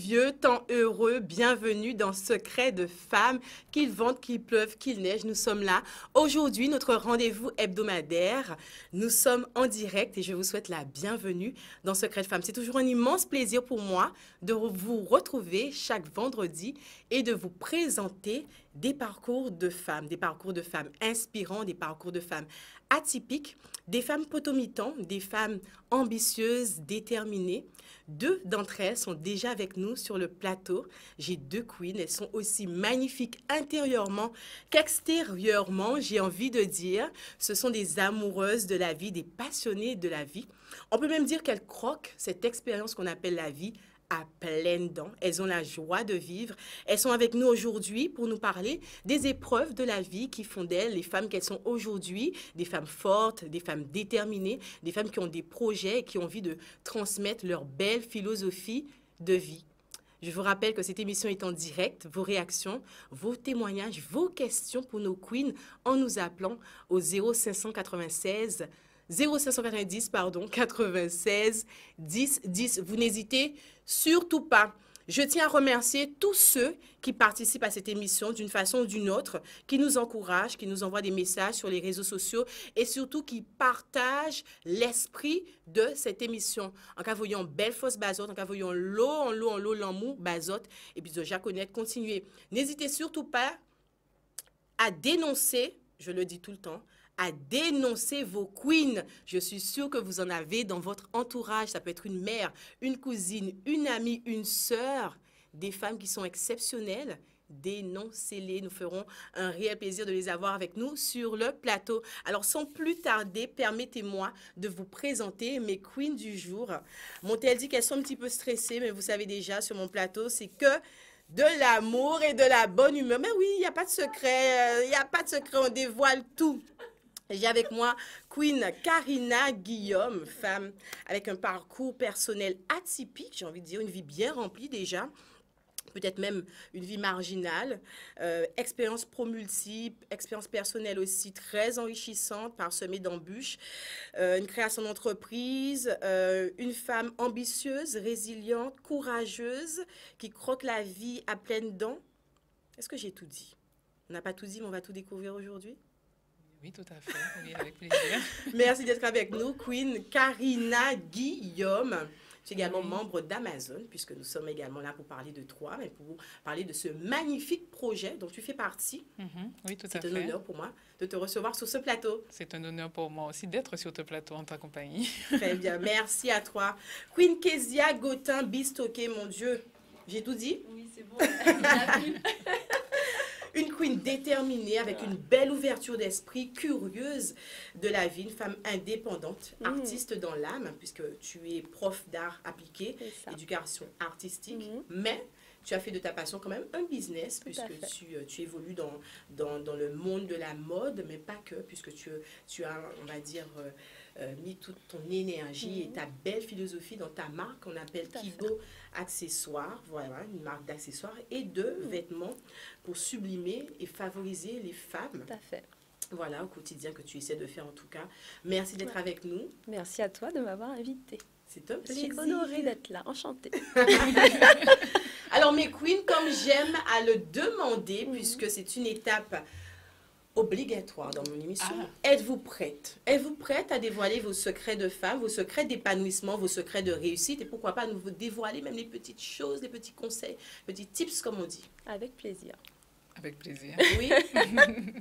Dieu, temps heureux, bienvenue dans Secret de Femmes, qu'il vente, qu'il pleuve, qu'il neige, nous sommes là. Aujourd'hui, notre rendez-vous hebdomadaire, nous sommes en direct et je vous souhaite la bienvenue dans Secret de Femmes. C'est toujours un immense plaisir pour moi de vous retrouver chaque vendredi et de vous présenter des parcours de femmes inspirants, des parcours de femmes atypiques, des femmes potomitans, des femmes ambitieuses, déterminées. Deux d'entre elles sont déjà avec nous sur le plateau. J'ai deux queens, elles sont aussi magnifiques intérieurement qu'extérieurement, j'ai envie de dire. Ce sont des amoureuses de la vie, des passionnées de la vie. On peut même dire qu'elles croquent cette expérience qu'on appelle la vie à pleines dents. Elles ont la joie de vivre. Elles sont avec nous aujourd'hui pour nous parler des épreuves de la vie qui font d'elles les femmes qu'elles sont aujourd'hui, des femmes fortes, des femmes déterminées, des femmes qui ont des projets et qui ont envie de transmettre leur belle philosophie de vie. Je vous rappelle que cette émission est en direct. Vos réactions, vos témoignages, vos questions pour nos queens en nous appelant au 0596 0590 96 10 10. Vous n'hésitez surtout pas. Je tiens à remercier tous ceux qui participent à cette émission d'une façon ou d'une autre, qui nous encouragent, qui nous envoient des messages sur les réseaux sociaux et surtout qui partagent l'esprit de cette émission. En cas voyons belle fausse bazote, en cas voyons l'eau, l'amour, bazote, et puis de Jaconnette, continuez. N'hésitez surtout pas à dénoncer, je le dis tout le temps, à dénoncer vos queens. Je suis sûre que vous en avez dans votre entourage. Ça peut être une mère, une cousine, une amie, une sœur, des femmes qui sont exceptionnelles. Dénoncez-les. Nous ferons un réel plaisir de les avoir avec nous sur le plateau. Alors, sans plus tarder, permettez-moi de vous présenter mes queens du jour. Montel dit qu'elles sont un petit peu stressées, mais vous savez déjà, sur mon plateau, c'est que de l'amour et de la bonne humeur. Mais oui, il n'y a pas de secret. Il n'y a pas de secret. On dévoile tout. J'ai avec moi Queen Karina Guillaume, femme avec un parcours personnel atypique, j'ai envie de dire, une vie bien remplie déjà, peut-être même une vie marginale, expérience pro-multiple, expérience personnelle aussi très enrichissante, parsemée d'embûches, une création d'entreprise, une femme ambitieuse, résiliente, courageuse, qui croque la vie à pleines dents. Est-ce que j'ai tout dit? On n'a pas tout dit, mais on va tout découvrir aujourd'hui. Oui, tout à fait. Oui, avec plaisir. Merci d'être avec nous, Queen Karina Guillaume. Tu es également membre d'Amazon, puisque nous sommes également là pour parler de toi, mais pour parler de ce magnifique projet dont tu fais partie. Oui, tout à fait. C'est un honneur pour moi de te recevoir sur ce plateau. C'est un honneur pour moi aussi d'être sur ce plateau en ta compagnie. Très bien, merci à toi. Queen Kezia Gautin Bistoké, mon Dieu, j'ai tout dit? Oui, c'est bon. Une queen déterminée, avec une belle ouverture d'esprit, curieuse de la vie, une femme indépendante, artiste dans l'âme, puisque tu es prof d'art appliqué, éducation artistique, mais tu as fait de ta passion quand même un business, puisque tu évolues dans le monde de la mode, mais pas que, puisque tu as, on va dire, mis toute ton énergie et ta belle philosophie dans ta marque qu'on appelle Kibo Accessoires, voilà, une marque d'accessoires et de vêtements pour sublimer et favoriser les femmes. Tout à fait. Voilà, au quotidien que tu essaies de faire en tout cas. Merci d'être avec nous. Merci à toi de m'avoir invitée. C'est un Je plaisir. suis honorée d'être là, enchantée. Alors mes queens, comme j'aime à le demander, puisque c'est une étape obligatoire dans mon émission. Êtes-vous prête? Êtes-vous prête à dévoiler vos secrets de femme, vos secrets d'épanouissement, vos secrets de réussite et pourquoi pas nous dévoiler même les petites choses, les petits conseils, petits tips comme on dit? Avec plaisir. Avec plaisir. Oui?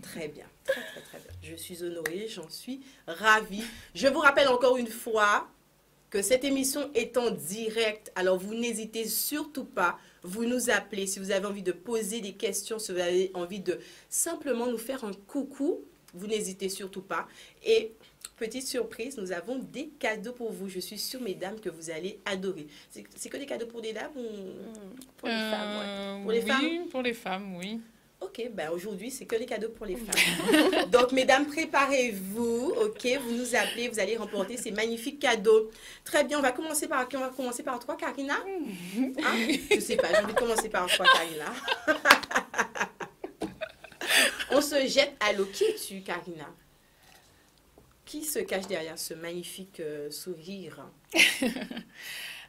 Très bien. Très, très, très bien. Je suis honorée, j'en suis ravie. Je vous rappelle encore une fois que cette émission est en direct. Alors, vous n'hésitez surtout pas. Vous nous appelez si vous avez envie de poser des questions, si vous avez envie de simplement nous faire un coucou. Vous n'hésitez surtout pas. Et petite surprise, nous avons des cadeaux pour vous. Je suis sûre, mesdames, que vous allez adorer. C'est que des cadeaux pour des dames ou pour les femmes, ouais. Pour les femmes? Oui, pour les femmes, oui. Ok, ben aujourd'hui, c'est que les cadeaux pour les femmes. Donc, mesdames, préparez-vous, ok? Vous nous appelez, vous allez remporter ces magnifiques cadeaux. Très bien, on va commencer par qui? On va commencer par toi, Karina? Hein? Je sais pas, j'ai envie de commencer par toi, Karina. On se jette à l'eau. Qui es-tu, Karina? Qui se cache derrière ce magnifique sourire?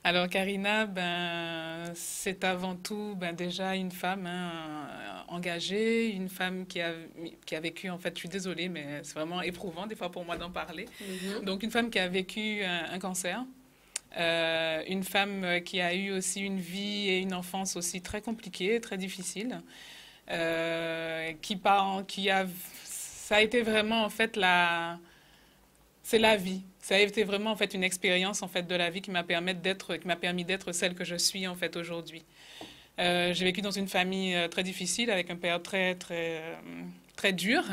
Alors, Karina, c'est avant tout déjà une femme engagée, une femme qui a vécu, en fait, je suis désolée, mais c'est vraiment éprouvant des fois pour moi d'en parler. Donc, une femme qui a vécu un cancer, une femme qui a eu aussi une vie et une enfance aussi très compliquées, très difficiles, ça a été vraiment, en fait, c'est la vie. Ça a été vraiment en fait une expérience en fait de la vie qui m'a permis d'être celle que je suis en fait aujourd'hui. J'ai vécu dans une famille très difficile avec un père très dur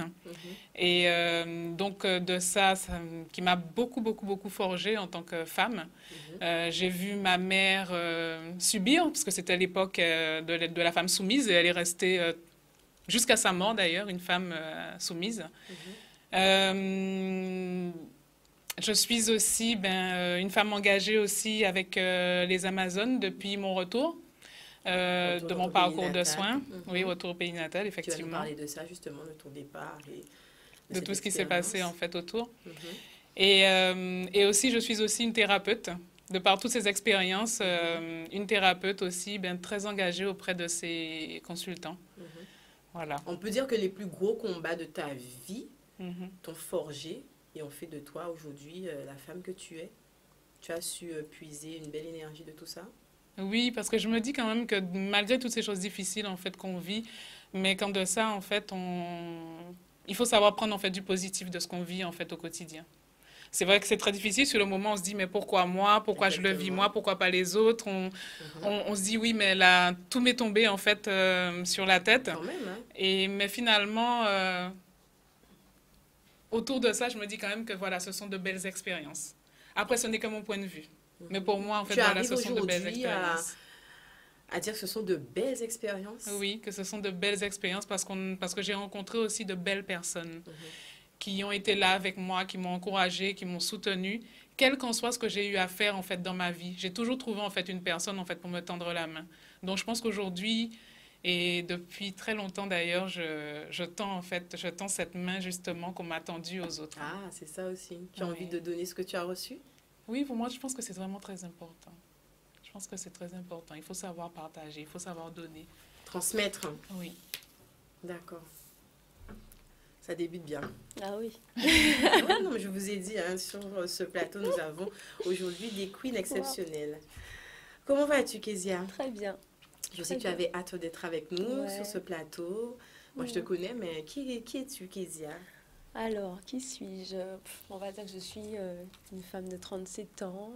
et donc de ça qui m'a beaucoup forgée en tant que femme. J'ai vu ma mère subir parce que c'était l'époque de la femme soumise et elle est restée jusqu'à sa mort d'ailleurs une femme soumise. Je suis aussi une femme engagée aussi avec les Amazones depuis mon retour de mon parcours de soins. Oui, retour au pays natal, effectivement. Tu vas nous parler de ça justement, de ton départ et de tout ce qui s'est passé en fait autour. Et aussi, je suis aussi une thérapeute. De par toutes ces expériences, une thérapeute aussi très engagée auprès de ses consultants. Voilà. On peut dire que les plus gros combats de ta vie t'ont forgé et ont fait de toi aujourd'hui la femme que tu es. Tu as su puiser une belle énergie de tout ça? Oui, parce que je me dis quand même que malgré toutes ces choses difficiles en fait qu'on vit, mais quand de ça en fait il faut savoir prendre en fait du positif de ce qu'on vit en fait au quotidien. C'est vrai que c'est très difficile. Sur le moment, on se dit mais pourquoi moi? Pourquoi je le vis moi? Pourquoi pas les autres? On se dit oui, mais là tout m'est tombé en fait sur la tête. Quand même, hein? Mais finalement autour de ça, je me dis quand même que voilà, ce sont de belles expériences. Après, ce n'est que mon point de vue. Mais pour moi, en fait, voilà, ce sont de belles expériences. À dire que ce sont de belles expériences? Oui, que ce sont de belles expériences parce que j'ai rencontré aussi de belles personnes qui ont été là avec moi, qui m'ont encouragée, qui m'ont soutenue, quel qu'en soit ce que j'ai eu à faire en fait dans ma vie. J'ai toujours trouvé en fait une personne en fait pour me tendre la main. Donc je pense qu'aujourd'hui et depuis très longtemps d'ailleurs, je tends cette main justement qu'on m'a tendue aux autres. Ah, c'est ça aussi. Tu as envie de donner ce que tu as reçu? Oui, pour moi, je pense que c'est vraiment très important. Je pense que c'est très important. Il faut savoir partager, il faut savoir donner. Transmettre? Oui. D'accord. Ça débute bien. Ah oui. Ouais, non, mais je vous ai dit, hein, sur ce plateau, nous avons aujourd'hui des queens exceptionnelles. Wow. Comment vas-tu, Kezia? Très bien. Je sais que tu avais hâte d'être avec nous sur ce plateau. Moi, je te connais, mais qui es-tu, Kezia? Alors, qui suis-je? On va dire que je suis une femme de 37 ans,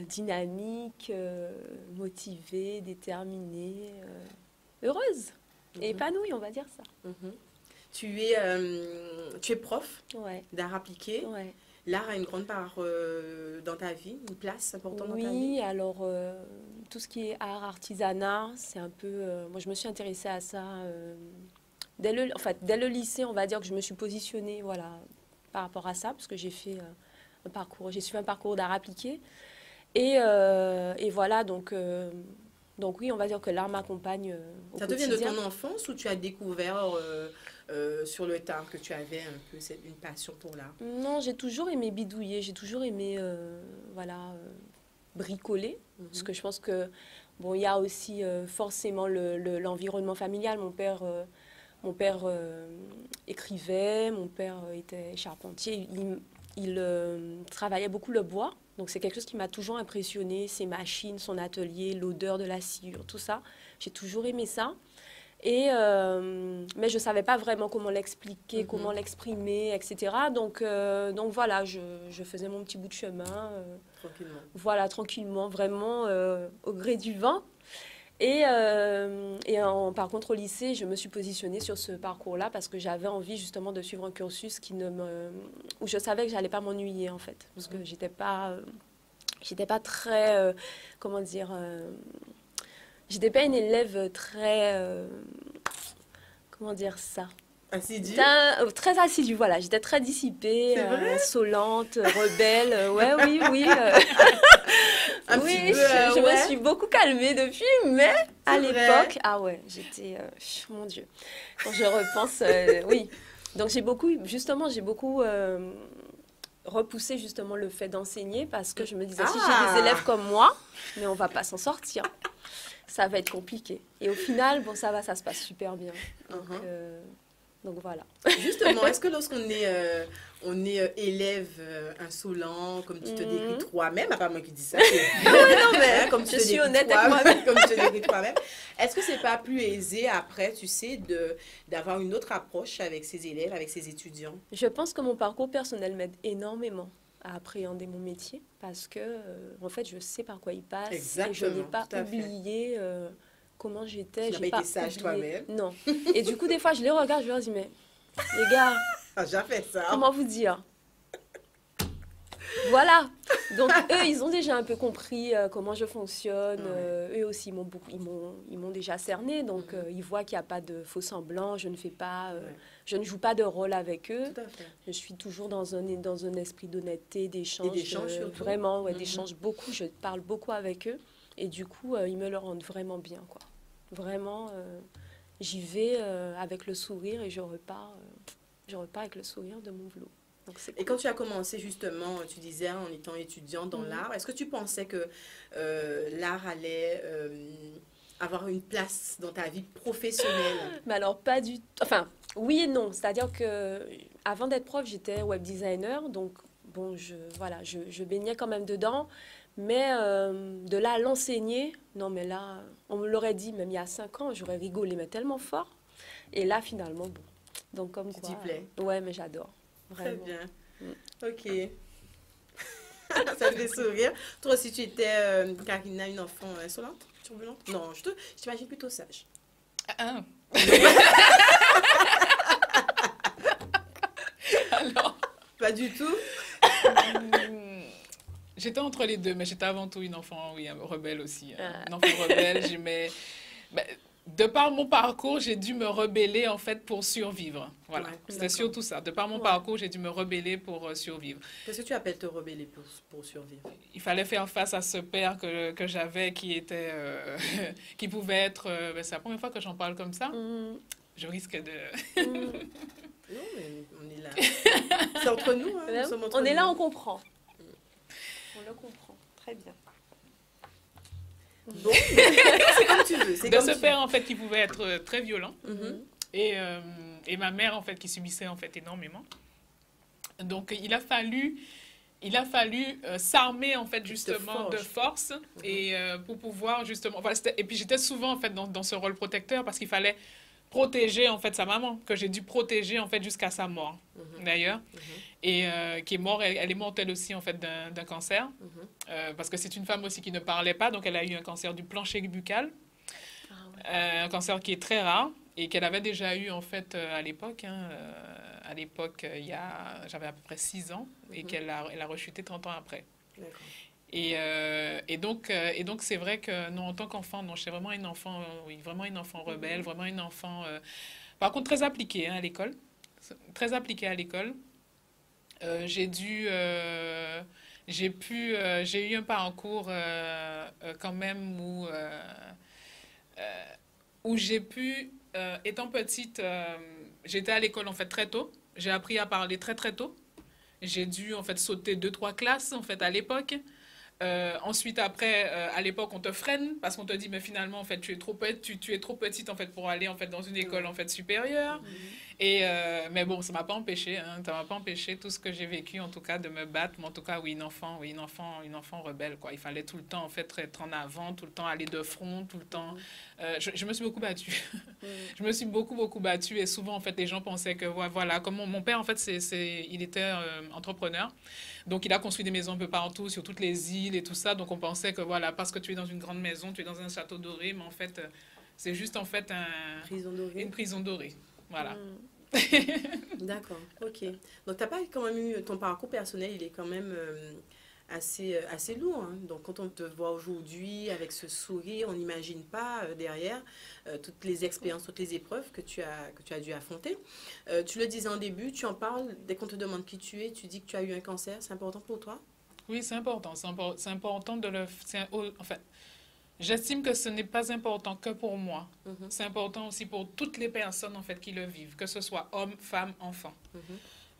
dynamique, motivée, déterminée, heureuse et épanouie, on va dire ça. Tu es prof d'art appliqué. Ouais. L'art a une grande part dans ta vie, une place importante dans ta vie? Oui, alors tout ce qui est art, artisanat, c'est un peu... moi, je me suis intéressée à ça dès le lycée, on va dire que je me suis positionnée par rapport à ça, parce que j'ai fait j'ai suivi un parcours d'art appliqué. Et voilà, donc oui, on va dire que l'art m'accompagne au quotidien. Ça te vient de ton enfance ou tu as découvert sur le tard que tu avais un peu une passion pour l'art? Non, j'ai toujours aimé bidouiller, j'ai toujours aimé bricoler, parce que je pense que bon, il y a aussi forcément l'environnement familial. Mon père écrivait, mon père était charpentier, il travaillait beaucoup le bois. Donc c'est quelque chose qui m'a toujours impressionnée, ses machines, son atelier, l'odeur de la sciure, tout ça. J'ai toujours aimé ça. Mais je ne savais pas vraiment comment l'expliquer, comment l'exprimer, etc. Donc voilà, je faisais mon petit bout de chemin. Tranquillement. Voilà, tranquillement, vraiment au gré du vent. Par contre, au lycée, je me suis positionnée sur ce parcours-là parce que j'avais envie justement de suivre un cursus où je savais que je n'allais pas m'ennuyer, en fait. Parce que j'étais pas très... comment dire j'étais pas une élève très... comment dire ça? Assidue? Très assidue, voilà. J'étais très dissipée, insolente, rebelle. Oui. Je me suis beaucoup calmée depuis, mais à l'époque, j'étais... mon Dieu. Quand je repense, oui. Donc j'ai beaucoup repoussé justement le fait d'enseigner parce que je me disais, si j'ai des élèves comme moi, mais on va pas s'en sortir. Ça va être compliqué. Et au final, bon, ça va, ça se passe super bien. Donc voilà. Justement, est-ce que lorsqu'on est, élève insolent, comme tu te décris toi-même, à part moi qui dis ça, non, mais comme tu je te suis décris honnête avec moi-même. comme tu te décris toi-même, est-ce que c'est pas plus aisé après, tu sais, d'avoir une autre approche avec ses élèves, avec ses étudiants? Je pense que mon parcours personnel m'aide énormément à appréhender mon métier parce que, en fait, je sais par quoi il passe. Exactement, et je n'ai pas tout à fait. oublié comment j'étais. Tu n'as pas été sage toi-même. Non. Et du coup, des fois, je les regarde, je leur dis, mais les gars, j'ai fait ça. Comment vous dire? Voilà. Donc, eux, ils ont déjà un peu compris comment je fonctionne. Eux aussi, ils m'ont déjà cerné. Donc, ils voient qu'il n'y a pas de faux semblants. Je ne fais pas... Je ne joue pas de rôle avec eux. Tout à fait. Je suis toujours dans un esprit d'honnêteté, d'échange. Et d'échange surtout. Vraiment, d'échange beaucoup. Je parle beaucoup avec eux. Et du coup, ils me le rendent vraiment bien, quoi. Vraiment, j'y vais avec le sourire et je repars avec le sourire de mon boulot. Donc, et quand tu as commencé justement, tu disais en étant étudiante dans l'art, est-ce que tu pensais que l'art allait avoir une place dans ta vie professionnelle? Mais alors pas du tout. Enfin, oui et non. C'est-à-dire que avant d'être prof, j'étais web designer, donc bon, je baignais quand même dedans. Mais de là à l'enseigner, non mais là, on me l'aurait dit même il y a 5 ans, j'aurais rigolé mais tellement fort. Et là finalement, bon. Donc comme tu quoi. t'y plais? Ouais, mais j'adore. Vraiment. Très bien. Ok. Ça me fait sourire. Toi aussi, tu étais, Karina, une enfant insolente, turbulente? Non, je t'imagine plutôt sage. Alors, pas du tout. J'étais entre les deux, mais j'étais avant tout une enfant, oui, rebelle aussi. Une enfant rebelle, de par mon parcours, j'ai dû me rebeller, en fait, pour survivre. Voilà, c'était surtout ça. De par mon parcours, j'ai dû me rebeller pour survivre. Qu'est-ce que tu appelles te rebeller pour survivre? Il fallait faire face à ce père que j'avais qui était... qui pouvait être... c'est la première fois que j'en parle comme ça. Je risque de... Non, mais on est là. C'est entre nous, hein. Nous sommes entre on est nous. là, on comprend. On le comprend. Très bien. Bon, c'est comme tu veux. De ce père, en fait, qui pouvait être très violent. Et ma mère, en fait, qui subissait, en fait, énormément. Donc, il a fallu s'armer, en fait, justement, de force. Et pour pouvoir, justement... Voilà, et puis, j'étais souvent, en fait, dans ce rôle protecteur parce qu'il fallait protéger, en fait, sa maman, que j'ai dû protéger, en fait, jusqu'à sa mort, d'ailleurs. Et qui est morte, elle est morte, elle aussi, en fait, d'un cancer. Parce que c'est une femme aussi qui ne parlait pas, donc elle a eu un cancer du plancher buccal. Un cancer qui est très rare et qu'elle avait déjà eu, en fait, à l'époque. À l'époque, j'avais à peu près 6 ans et elle a rechuté 30 ans après. Et donc, c'est vrai que, non, en tant qu'enfant, non, j'étais vraiment une enfant, oui, vraiment une enfant rebelle, vraiment une enfant, par contre, très appliquée à l'école. Très appliquée à l'école. J'ai eu un parcours quand même où j'ai pu, étant petite, j'étais à l'école en fait très tôt. J'ai appris à parler très très tôt. J'ai dû en fait sauter 2-3 classes en fait à l'époque. Ensuite, après, à l'époque, on te freine parce qu'on te dit, mais finalement, en fait, tu es trop petite en fait pour aller en fait dans une école en fait supérieure. Et mais bon, ça m'a pas empêché, hein, ça m'a pas empêché tout ce que j'ai vécu, en tout cas, de me battre. Mais en tout cas, oui, une enfant rebelle, quoi. Il fallait tout le temps en fait être en avant, tout le temps aller de front, tout le temps. Je me suis beaucoup battue. Je me suis beaucoup battue et souvent en fait les gens pensaient que voilà, comme mon père en fait il était entrepreneur. Donc, il a construit des maisons un peu partout, sur toutes les îles et tout ça. Donc, on pensait que, voilà, parce que tu es dans une grande maison, tu es dans un château doré, mais en fait, c'est juste, en fait, une prison dorée. Voilà. D'accord, ok. Donc, tu n'as pas quand même eu... Ton parcours personnel, il est quand même assez lourd. Hein. Donc, quand on te voit aujourd'hui avec ce sourire, on n'imagine pas derrière toutes les expériences, toutes les épreuves que tu as dû affronter. Tu le disais en début, tu en parles, dès qu'on te demande qui tu es, tu dis que tu as eu un cancer. C'est important pour toi? Oui, c'est important. C'est important de le... Enfin, j'estime que ce n'est pas important que pour moi. C'est important aussi pour toutes les personnes en fait, qui le vivent, que ce soit hommes, femmes, enfants.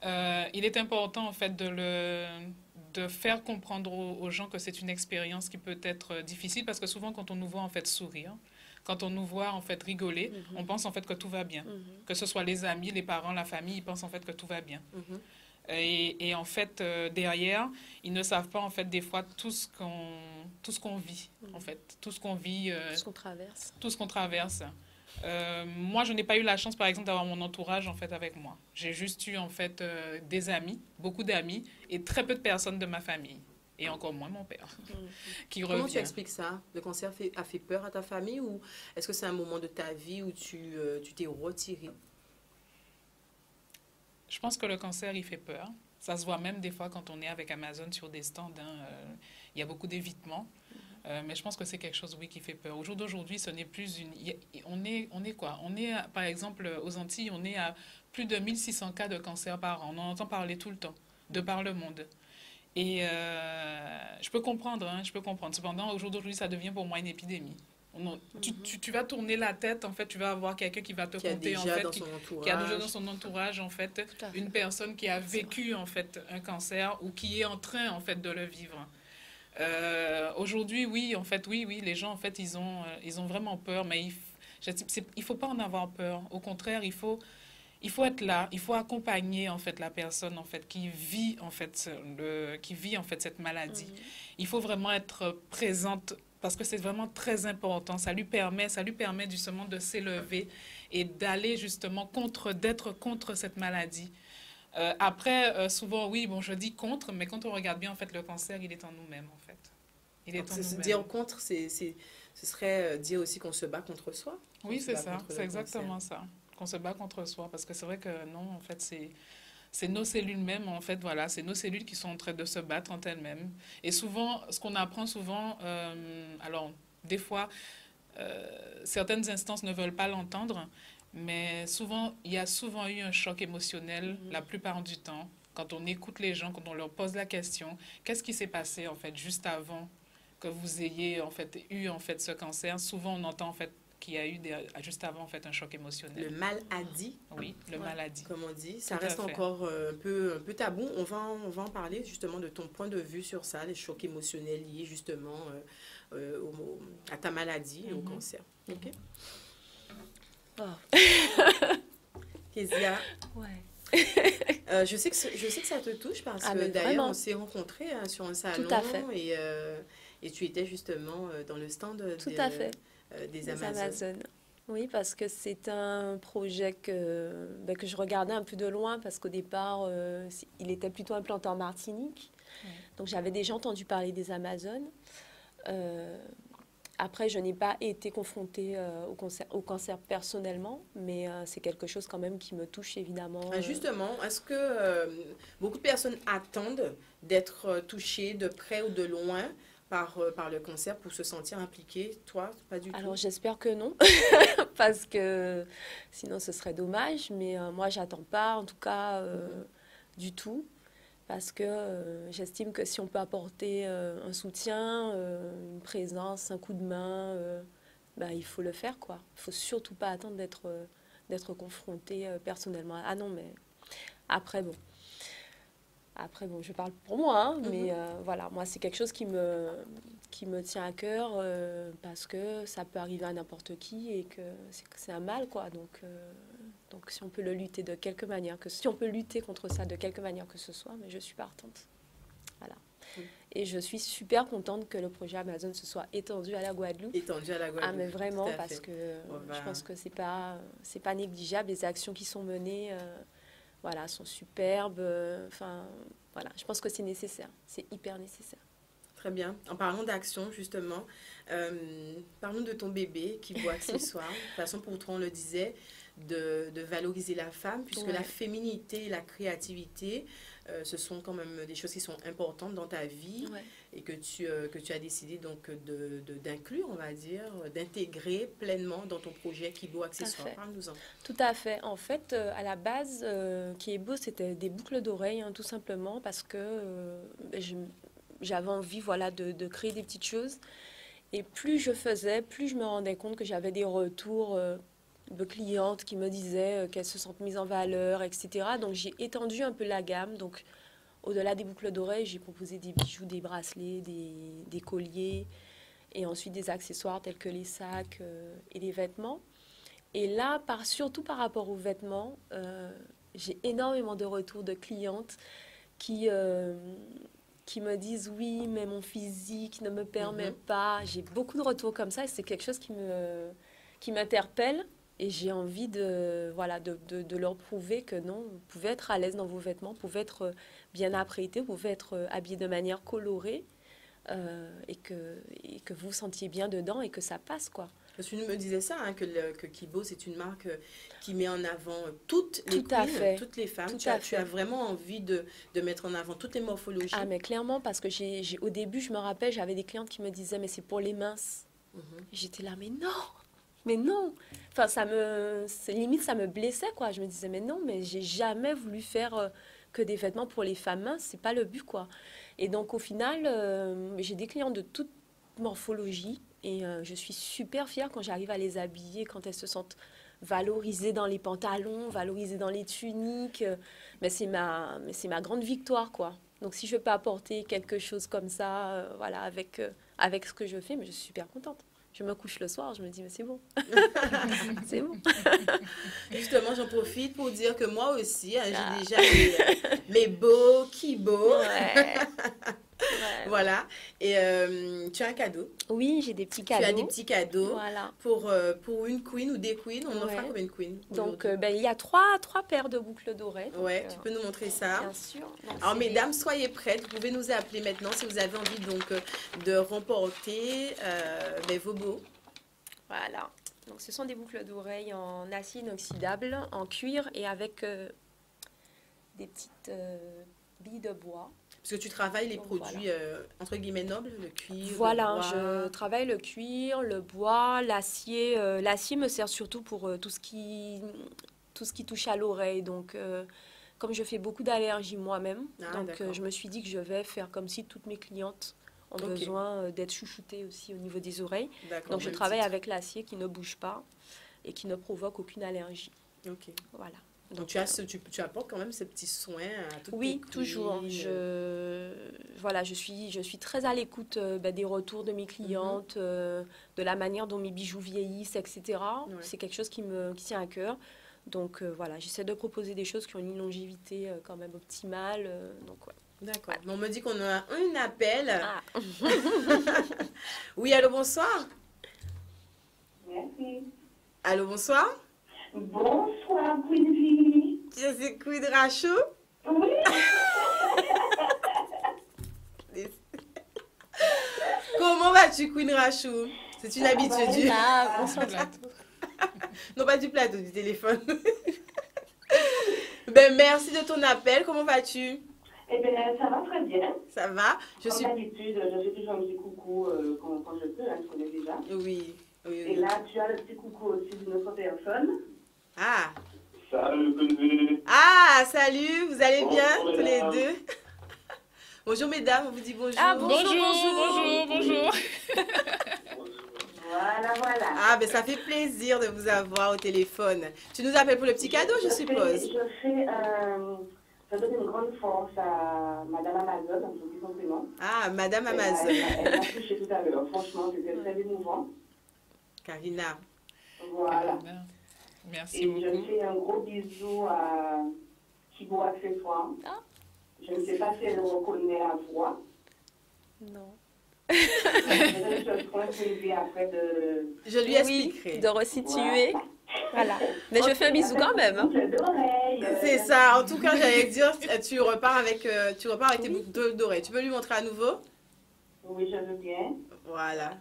Il est important en fait de faire comprendre aux gens que c'est une expérience qui peut être difficile parce que souvent quand on nous voit en fait sourire, quand on nous voit en fait rigoler, on pense en fait que tout va bien. Que ce soit les amis, les parents, la famille, ils pensent en fait que tout va bien. Et en fait, derrière, ils ne savent pas en fait des fois tout ce qu'on vit en fait, tout ce qu'on vit, Ce qu'on traverse. tout ce qu'on traverse. Moi, je n'ai pas eu la chance, par exemple, d'avoir mon entourage en fait avec moi. J'ai juste eu en fait des amis, beaucoup d'amis, et très peu de personnes de ma famille. Et encore moins mon père, qui Comment tu revient. expliques ça? Le cancer a fait peur à ta famille ou est-ce que c'est un moment de ta vie où tu t'es retiré? Je pense que le cancer, il fait peur. Ça se voit même des fois quand on est avec Amazon sur des stands. Il y a beaucoup d'évitement. Mais je pense que c'est quelque chose, oui, qui fait peur. Au jour d'aujourd'hui, ce n'est plus une... On est quoi? On est, par exemple, aux Antilles, on est à plus de 1600 cas de cancer par an. On en entend parler tout le temps, de par le monde. Et je peux comprendre, hein, je peux comprendre. Cependant, au jour d'aujourd'hui, ça devient pour moi une épidémie. Tu vas tourner la tête, en fait, tu vas avoir quelqu'un qui va te Qui a conter, en déjà fait, dans son entourage. qui a déjà dans son entourage, en fait, Tout à fait. une personne qui a vécu, en fait, un cancer ou qui est en train, en fait, de le vivre. Aujourd'hui, oui, en fait, oui, les gens, en fait, ils ont vraiment peur, mais il faut pas en avoir peur. Au contraire, il faut être là, il faut accompagner, en fait, la personne, en fait, qui vit, en fait, qui vit, en fait, cette maladie. Il faut vraiment être présente parce que c'est vraiment très important. Ça lui permet justement de s'élever et d'aller justement d'être contre cette maladie. Après, souvent, oui, bon, je dis contre, mais quand on regarde bien, en fait, le cancer, il est en nous-mêmes, en fait. Il est Donc, en nous-mêmes. dire contre, ce serait dire aussi qu'on se bat contre soi. Oui, On se c'est bat ça, contre c'est le exactement cancer. ça. Qu'on se bat contre soi, parce que c'est vrai que non, en fait, c'est nos cellules mêmes, en fait, voilà, c'est nos cellules qui sont en train de se battre entre elles-mêmes. Et souvent, ce qu'on apprend souvent, alors, des fois, certaines instances ne veulent pas l'entendre, mais souvent, il y a souvent eu un choc émotionnel la plupart du temps. Quand on écoute les gens, quand on leur pose la question, qu'est-ce qui s'est passé en fait juste avant que vous ayez en fait eu en fait ce cancer? Souvent, on entend en fait qu'il y a eu juste avant en fait un choc Le émotionnel. maladie, Oui, le maladie. comme on dit, ça Tout à reste fait. encore un peu tabou. On va en parler justement de ton point de vue sur ça, les chocs émotionnels liés justement à ta maladie et au cancer. Ok. Oh. Kezia, Ouais. je sais que ça te touche parce Ah, que mais d'ailleurs vraiment. on s'est rencontrés hein, sur un salon Tout à fait. et tu étais justement dans le stand Tout à fait. des Les Amazones. Amazones. Oui, parce que c'est un projet que je regardais un peu de loin, parce qu'au départ, il était plutôt implanté en Martinique. Oui. Donc j'avais déjà entendu parler des Amazones. Euh, Après, je n'ai pas été confrontée au cancer personnellement, mais c'est quelque chose quand même qui me touche évidemment. Justement, est-ce que beaucoup de personnes attendent d'être touchées de près ou de loin par le cancer pour se sentir impliquées? Toi, pas du Alors tout. j'espère que non, parce que sinon ce serait dommage, mais moi j'attends pas en tout cas du tout, parce que j'estime que si on peut apporter un soutien, une présence, un coup de main, bah, il faut le faire quoi. Il faut surtout pas attendre d'être confronté personnellement. Ah non, mais après bon. Après, bon, je parle pour moi, hein, mais voilà, moi, c'est quelque chose qui me tient à cœur parce que ça peut arriver à n'importe qui et que c'est un mal, quoi. Donc, si on peut le lutter de quelque manière, si on peut lutter contre ça de quelque manière que ce soit, mais je suis partante. Voilà. Et je suis super contente que le projet Amazon se soit étendu à la Guadeloupe. Étendu à la Guadeloupe. Ah, mais vraiment, tout à parce fait. que On va- je pense que c'est pas négligeable. Les actions qui sont menées, voilà, sont superbes. Enfin, voilà, je pense que c'est nécessaire. C'est hyper nécessaire. Très bien. En parlant d'action, justement, parlons de ton bébé qui voit accessoire. De toute façon, pourtant, on le disait, de valoriser la femme, puisque Ouais. la féminité et la créativité, ce sont quand même des choses qui sont importantes dans ta vie Ouais. et que tu as décidé donc d'inclure, on va dire, d'intégrer pleinement dans ton projet Kibo Accessoires. fait. Parle-nous-en. Tout à fait. En fait, à la base, qui est beau, c'était des boucles d'oreilles, hein, tout simplement, parce que j'avais envie, voilà, de créer des petites choses. Et plus je faisais, plus je me rendais compte que j'avais des retours de clientes qui me disaient qu'elles se sentent mises en valeur, etc. Donc j'ai étendu un peu la gamme. Donc au-delà des boucles d'oreilles, j'ai proposé des bijoux, des bracelets, des colliers et ensuite des accessoires tels que les sacs et les vêtements. Et là, surtout par rapport aux vêtements, j'ai énormément de retours de clientes qui me disent oui, mais mon physique ne me permet pas. J'ai beaucoup de retours comme ça et c'est quelque chose qui m'interpelle. Et j'ai envie voilà, de leur prouver que non, vous pouvez être à l'aise dans vos vêtements, vous pouvez être bien apprêté, vous pouvez être habillé de manière colorée et que vous vous sentiez bien dedans et que ça passe, quoi. Tu me disais ça, hein, que Kibo, c'est une marque qui met en avant toutes les Tout à queens, fait. toutes les femmes. Tout à Tu as vraiment envie de mettre en avant toutes les morphologies. Ah, mais clairement, parce que au début, je me rappelle, j'avais des clientes qui me disaient, mais c'est pour les minces. J'étais là, mais non! Mais non, enfin limite ça me blessait quoi. Je me disais mais non, mais j'ai jamais voulu faire que des vêtements pour les femmes minces, c'est pas le but quoi. Et donc au final, j'ai des clients de toute morphologie et je suis super fière quand j'arrive à les habiller, quand elles se sentent valorisées dans les pantalons, valorisées dans les tuniques. Mais c'est ma grande victoire quoi. Donc si je peux apporter quelque chose comme ça, voilà avec ce que je fais, mais je suis super contente. Je me couche le soir, je me dis, mais c'est bon. C'est bon. Justement, j'en profite pour dire que moi aussi, hein, j'ai déjà mes beaux Kibo. Ouais. Voilà. Et tu as un cadeau. Oui, j'ai des petits cadeaux. Tu as des petits cadeaux voilà. pour une queen ou des queens. On en fera combien de queens? Donc, il y a trois paires de boucles d'oreilles. Ouais, tu peux nous montrer ça. Bien sûr. Donc, alors, mesdames, soyez prêtes. Vous pouvez nous appeler maintenant si vous avez envie donc de remporter vos beaux. Voilà. Donc, ce sont des boucles d'oreilles en acier inoxydable, en cuir et avec des petites billes de bois. Parce que tu travailles les produits, entre guillemets, nobles, le cuir, voilà, le bois. Je travaille le cuir, le bois, l'acier. L'acier me sert surtout pour tout ce qui touche à l'oreille. Donc, comme je fais beaucoup d'allergies moi-même, je me suis dit que je vais faire comme si toutes mes clientes ont besoin d'être chouchoutées aussi au niveau des oreilles. Donc, je travaille avec l'acier qui ne bouge pas et qui ne provoque aucune allergie. Ok. Voilà. Donc, tu apportes quand même ces petits soins à toutes Oui, toujours. Je suis très à l'écoute des retours de mes clientes, de la manière dont mes bijoux vieillissent, etc. Ouais. C'est quelque chose qui tient à cœur. Donc, voilà, j'essaie de proposer des choses qui ont une longévité quand même optimale. Donc, ouais. D'accord. Ouais. On me dit qu'on a un appel. Ah. Oui, allô, bonsoir. Merci. Allô, bonsoir. Bonsoir, Queen Vie. C'est Queen Rachou. Oui. Comment vas-tu, Queen Rachou? C'est une habitude. Ah, bonsoir. Non, pas du plateau, du téléphone. Ben, merci de ton appel. Comment vas-tu? Eh bien, ça va très bien. Ça va? Comme d'habitude, je fais toujours un petit coucou quand je peux, hein, tu connais déjà. Oui. Et là, tu as le petit coucou aussi d'une autre personne. Ah. Salut. Ah, salut, vous allez bien tous les deux? Bonjour mesdames, on vous dit bonjour. Ah, bonjour. Voilà. Ah, ben ça fait plaisir de vous avoir au téléphone. Tu nous appelles pour le petit cadeau, je suppose. Je donne une grande force à Madame Amazon, donc j'oublie son prénom. Ah, Madame Amazon. Elle m'a touchée tout à l'heure. Franchement, c'était très émouvant. Karina. Voilà. Merci beaucoup. Je fais un gros bisou à Kibo Accessoires. Ah. Je ne sais pas si elle reconnaît la voix. Non. Je lui expliquerai. Oui, de resituer. Voilà. Mais je fais un bisou quand même. Hein. C'est ça. En tout cas, j'allais dire, tu repars avec tes boucles d'oreilles. Tu peux lui montrer à nouveau? Oui, je veux bien. Voilà.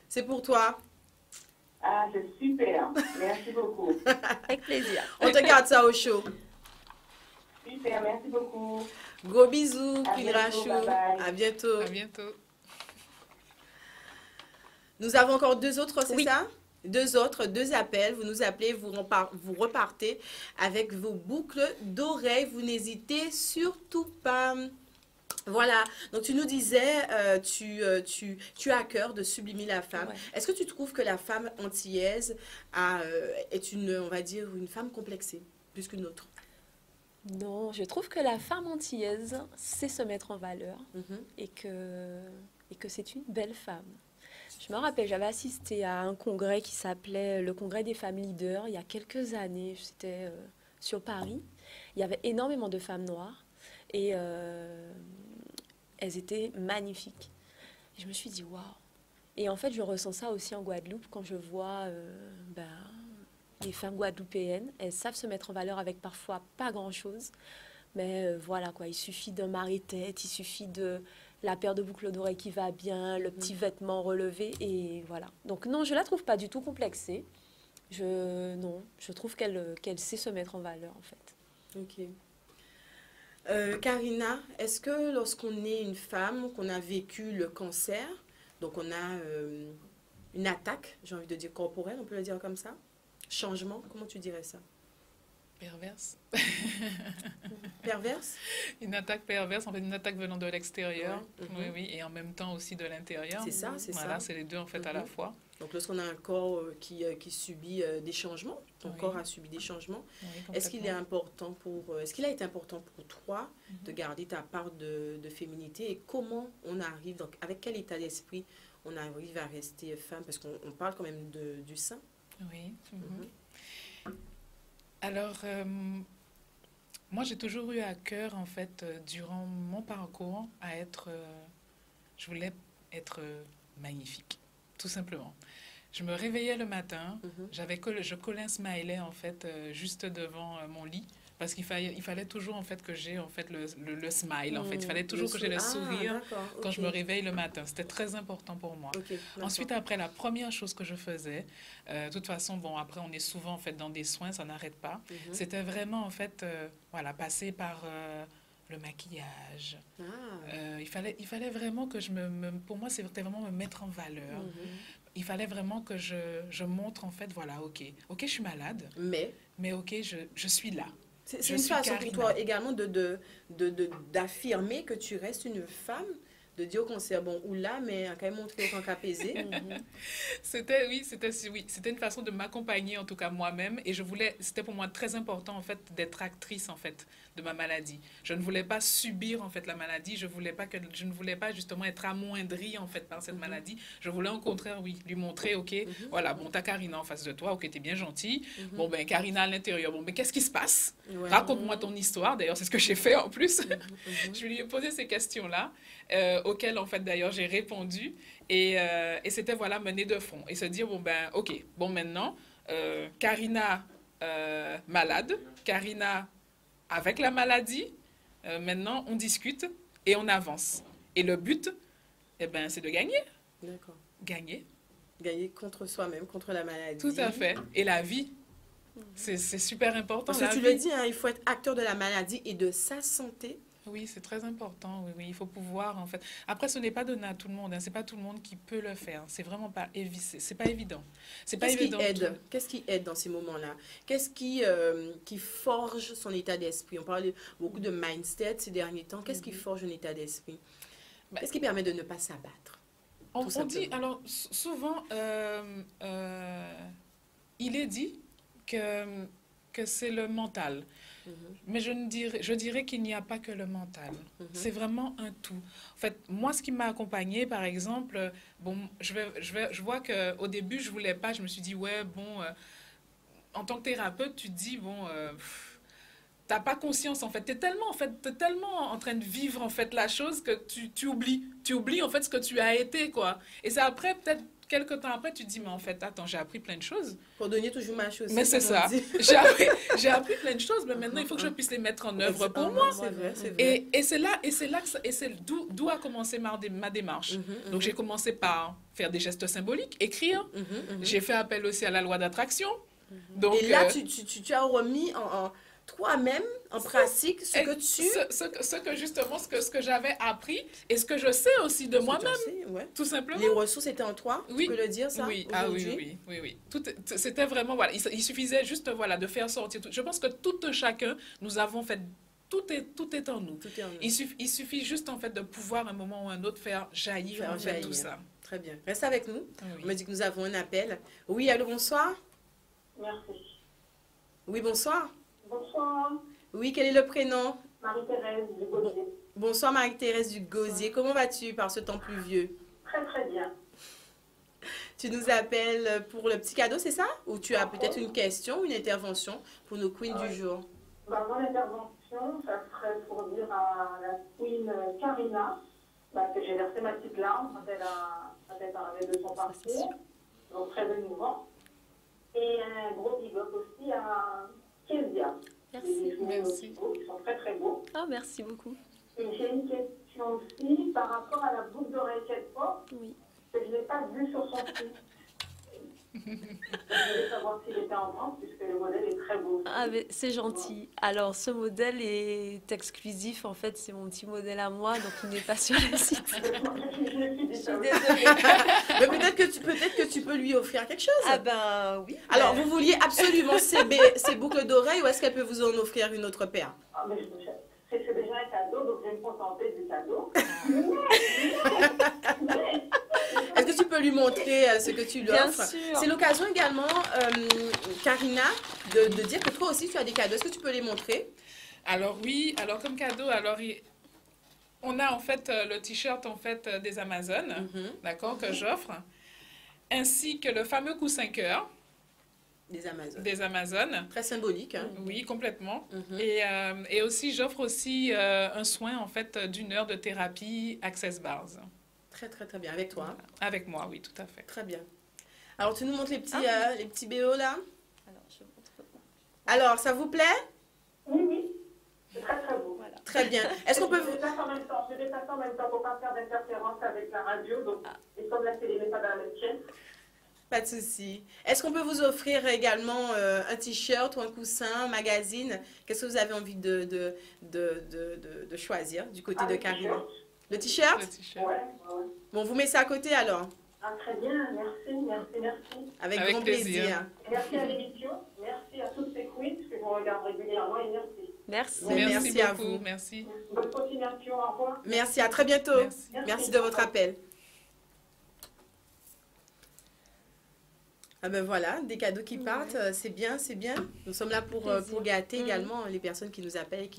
C'est pour toi. Ah, c'est super. Merci beaucoup. Avec plaisir. On te garde ça au chaud. Super, merci beaucoup. Gros bisous, Queen Rachou. À bientôt. À bientôt. Nous avons encore deux autres, c'est oui. ça? Deux appels. Vous nous appelez, vous repartez avec vos boucles d'oreilles. Vous n'hésitez surtout pas. Voilà, donc tu nous disais, tu as à cœur de sublimer la femme. Ouais. Est-ce que tu trouves que la femme antillaise est une, on va dire, une femme complexée, plus qu'une autre? Non, je trouve que la femme antillaise sait se mettre en valeur Mhm. et que c'est une belle femme. Je me rappelle, j'avais assisté à un congrès qui s'appelait le Congrès des femmes leaders il y a quelques années. C'était sur Paris. Il y avait énormément de femmes noires et elles étaient magnifiques. Et je me suis dit, waouh! Et en fait, je ressens ça aussi en Guadeloupe quand je vois les femmes guadeloupéennes. Elles savent se mettre en valeur avec parfois pas grand-chose. Mais voilà quoi, il suffit d'un marée-tête, il suffit de la paire de boucles d'oreilles qui va bien, le petit vêtement relevé et voilà. Donc non, je la trouve pas du tout complexée. Non, je trouve qu'elle sait se mettre en valeur en fait. Ok. Karina, est-ce que lorsqu'on est une femme, qu'on a vécu le cancer, donc on a une attaque, j'ai envie de dire corporelle, on peut le dire comme ça, changement, comment tu dirais ça? Perverse. Perverse? Une attaque perverse, en fait, une attaque venant de l'extérieur, Ouais. oui, oui, et en même temps aussi de l'intérieur. C'est ça, c'est Voilà, ça. c'est les deux en fait à la Mhm. fois. Donc lorsqu'on a un corps qui subit des changements, ton Oui. corps a subi des changements, Oui, est-ce qu'il est important est-ce qu'il a été important pour toi Mhm. de garder ta part de féminité et comment on arrive, donc avec quel état d'esprit on arrive à rester femme, parce qu'on parle quand même du sein. Oui. Mhm. Alors, moi, j'ai toujours eu à cœur, en fait, durant mon parcours, je voulais être magnifique, tout simplement. Je me réveillais le matin, Mhm. je collais un smiley, en fait, juste devant mon lit, parce il fallait toujours, en fait, que j'ai, en fait, le smile, en fait. Il fallait toujours que j'ai le sourire d'accord, quand ok. je me réveille le matin. C'était très important pour moi. Ok, d'accord. Ensuite, après, la première chose que je faisais, de toute façon, bon, après, on est souvent, en fait, dans des soins, ça n'arrête pas. Mhm. C'était vraiment, en fait, voilà, passer par le maquillage. Ah. Il fallait vraiment que pour moi, c'était vraiment me mettre en valeur. Mhm. Il fallait vraiment que je montre, en fait, voilà, ok, je suis malade, mais ok, je suis là. C'est Je une suis façon pour Karina. toi également d'affirmer que tu restes une femme, de dire au concert, bon, oula, mais quand même montrer autant qu'apaiser. C'était une façon de m'accompagner, en tout cas moi-même, et c'était pour moi très important, en fait, d'être actrice, en fait, de ma maladie. Je ne voulais pas subir, en fait, la maladie, je ne voulais pas justement être amoindrie, en fait, par cette maladie. Je voulais, au contraire, oui, lui montrer, ok, voilà, bon, t'as Karina en face de toi, ok, t'es bien gentille, bon, ben, Karina à l'intérieur, bon, mais qu'est-ce qui se passe? Ouais. Raconte-moi ton histoire, d'ailleurs, c'est ce que j'ai fait en plus. Mhm. Je lui ai posé ces questions-là, auxquelles, en fait, d'ailleurs, j'ai répondu. Et c'était, voilà, mener de front. Et se dire, bon, ben, ok, bon, maintenant, Karina malade, Karina avec la maladie, maintenant, on discute et on avance. Et le but, eh ben, c'est de gagner. D'accord. Gagner, Gagner contre soi-même, contre la maladie. tout à fait. Et la vie, c'est super important. Parce que la tu vie. le dis, hein, il faut être acteur de la maladie et de sa santé. Oui, c'est très important. Oui, oui, il faut pouvoir, en fait. Après, ce n'est pas donné à tout le monde. Hein. C'est pas tout le monde qui peut le faire. C'est vraiment pas c'est pas évident. C'est pas Qu'est-ce qui évident. aide? Qu'est-ce qui aide dans ces moments-là? Qu'est-ce qui forge son état d'esprit? On parle beaucoup de mindset ces derniers temps. Qu'est-ce qui forge un état d'esprit? Ben, Qu'est-ce qui permet de ne pas s'abattre? On Tout dit, simplement. alors, souvent, il est dit que c'est le mental. Mhm. Mais je dirais qu'il n'y a pas que le mental. Mhm. C'est vraiment un tout. En fait, moi, ce qui m'a accompagnée, par exemple, bon, je vois qu'au début, je voulais pas. Je me suis dit, ouais, bon, en tant que thérapeute, tu te dis, bon, t'as pas conscience, en fait. T'es tellement en train de vivre, en fait, la chose que tu oublies. Tu oublies, en fait, ce que tu as été, quoi. Et c'est après, peut-être, quelques temps après, tu te dis, mais en fait, attends, j'ai appris plein de choses. Pour donner toujours ma chaussée. Mais c'est comme on ça. dit. J'ai appris plein de choses, mais maintenant, il faut que je puisse les mettre en œuvre pour Exactement, moi. C'est vrai, c'est vrai. Et c'est d'où a commencé ma démarche. Mhm, Donc, j'ai commencé par faire des gestes symboliques, écrire. mhm, mhm. J'ai fait appel aussi à la loi d'attraction. Donc, Et là, tu as remis en toi-même, en pratique, ce que tu... ce que j'avais appris et ce que je sais aussi de moi-même, Ouais. tout simplement. Les ressources étaient en toi, Oui. tu peux le dire ça Oui, aujourd'hui? oui. C'était vraiment, voilà, il suffisait juste, voilà, de faire sortir tout. Je pense que tout chacun, nous avons fait tout est en nous. Tout est en nous. Il suffit juste, en fait, de pouvoir, à un moment ou un autre, faire jaillir, Faire en fait, jaillir. tout ça. Très bien. Reste avec nous. Oui. On me dit que nous avons un appel. Oui, allô, bonsoir. Merci. Oui, bonsoir. Bonsoir, Oui, quel est le prénom? Marie-Thérèse du Gaudier. Bonsoir Marie-Thérèse du Gosier. Comment vas-tu par ce temps pluvieux? Très très bien. Tu nous appelles pour le petit cadeau, c'est ça? Ou tu as peut-être une question, une intervention pour nos queens du jour? Bah, mon intervention, ça serait pour dire à la queen Karina que j'ai versé ma petite larme quand elle parlait de son parcours. Donc très émouvant. Et un gros big up aussi à Kezia. Merci. Merci. Ils sont très très beaux. Ah, merci beaucoup. Et j'ai une question aussi par rapport à la boucle d'oreille qu'elle porte, Oui. que je n'ai pas vue sur son site. Je voulais savoir s'il était en vente, puisque le modèle est très beau. Ah, mais c'est gentil. Alors, ce modèle est exclusif. En fait, c'est mon petit modèle à moi, donc il n'est pas sur le site. Je suis désolée. Mais peut-être que tu peux lui offrir quelque chose. Ah ben oui. Alors, vous vouliez absolument ces boucles d'oreilles ou est-ce qu'elle peut vous en offrir une autre paire? Ah, mais c'est déjà un cadeau, donc je vais me contenter du cadeau. Est-ce que tu peux lui montrer ce que tu lui Bien offres? sûr. C'est l'occasion également, Karina, de dire que toi aussi tu as des cadeaux. Est-ce que tu peux les montrer? Alors oui, alors comme cadeau, on a en fait le t-shirt en fait des Amazones, d'accord, que j'offre, ainsi que le fameux coussin cœur Des Amazones. des Amazones. Très symbolique. Hein? Oui, complètement. Mhm. Et aussi, j'offre aussi un soin en fait d'1 heure de thérapie Access Bars. Très, très, très bien. Avec toi. Hein? Avec moi, oui, tout à fait. Très bien. Alors, tu nous montres les petits BO là? Alors, je montre. Alors, ça vous plaît? Oui, oui, c'est très très beau. Voilà. Très bien. Est-ce qu'on peut Je vous... déplace en même temps, pour ne pas faire d'interférence avec la radio, donc, et comme la télé n'est pas dans la même chaîne. Pas de souci. Est-ce qu'on peut vous offrir également un t-shirt ou un coussin, un magazine? Qu'est-ce que vous avez envie de choisir du côté de Karina? Le t-shirt? Le t-shirt. Ouais. Bon, vous mettez ça à côté alors? Ah, très bien, merci. Avec Avec grand plaisir. plaisir. Merci à l'émission, merci à toutes ces quiz que je regarde régulièrement et merci. Merci. Merci à beaucoup, vous. merci. Bonne continuation, au revoir. Merci, à très bientôt. Merci. Merci de votre appel. Ah ben voilà, des cadeaux qui partent, c'est bien, c'est bien. Nous sommes là pour gâter également les personnes qui nous appellent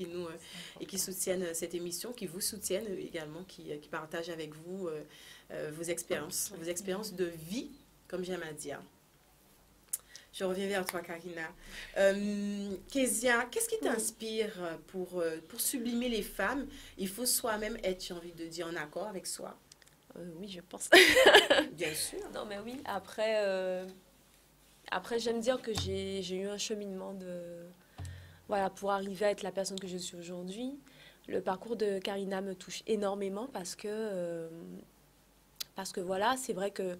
et qui soutiennent cette émission, qui vous soutiennent également, qui partagent avec vous vos expériences de vie, comme j'aime à dire. Je reviens vers toi, Karina. Kezia, qu'est-ce qui t'inspire pour sublimer les femmes? Il faut soi-même être, j'ai envie de dire, en accord avec soi. Oui, je pense. Bien sûr. Non, mais oui. Après, j'aime dire que j'ai eu un cheminement pour arriver à être la personne que je suis aujourd'hui. Le parcours de Karina me touche énormément parce que voilà, c'est vrai que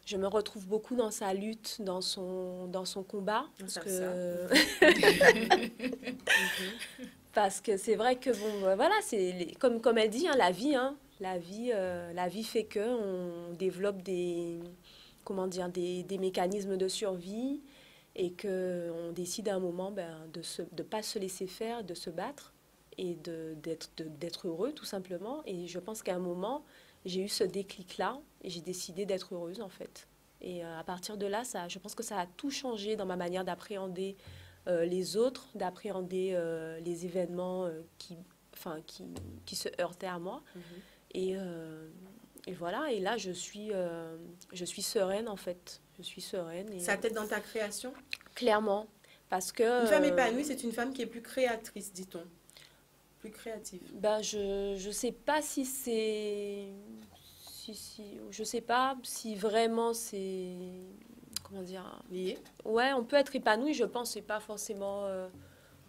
je me retrouve beaucoup dans sa lutte, dans son combat. Parce que c'est vrai que, voilà, comme elle dit, hein, la vie fait qu'on développe des mécanismes de survie et qu'on décide à un moment de ne pas se laisser faire, de se battre et d'être heureux tout simplement. Et je pense qu'à un moment, j'ai eu ce déclic-là et j'ai décidé d'être heureuse en fait. Et à partir de là, je pense que ça a tout changé dans ma manière d'appréhender les autres, d'appréhender les événements qui se heurtaient à moi. Et voilà, et là, je suis sereine, en fait. Je suis sereine. Ça t'aide dans ta création? Clairement, parce que... Une femme épanouie, c'est une femme qui est plus créatrice, dit-on. Plus créative. Je sais pas si c'est... je sais pas si vraiment c'est... Comment dire? Lié? Ouais, on peut être épanoui, je pense, c'est pas forcément...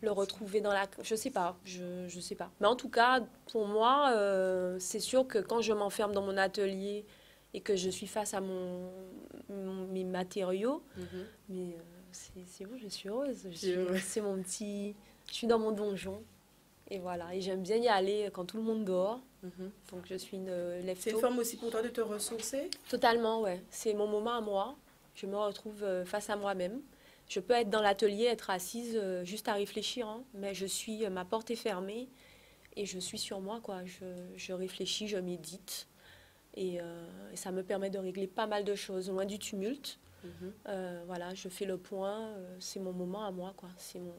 le retrouver dans la... Je sais pas. Mais en tout cas, pour moi, c'est sûr que quand je m'enferme dans mon atelier et que je suis face à mes matériaux, mais c'est bon, je suis heureuse. C'est mon petit... Je suis dans mon donjon. Et voilà. Et j'aime bien y aller quand tout le monde dort. Donc, je suis une lève-tôt. C'est une forme aussi pour toi de te ressourcer? Totalement, ouais. C'est mon moment à moi. Je me retrouve face à moi-même. Je peux être dans l'atelier, être assise juste à réfléchir, hein, mais ma porte est fermée et je suis sur moi, quoi. Je réfléchis, je médite et ça me permet de régler pas mal de choses, loin du tumulte. Voilà, je fais le point, c'est mon moment à moi, quoi. C'est mon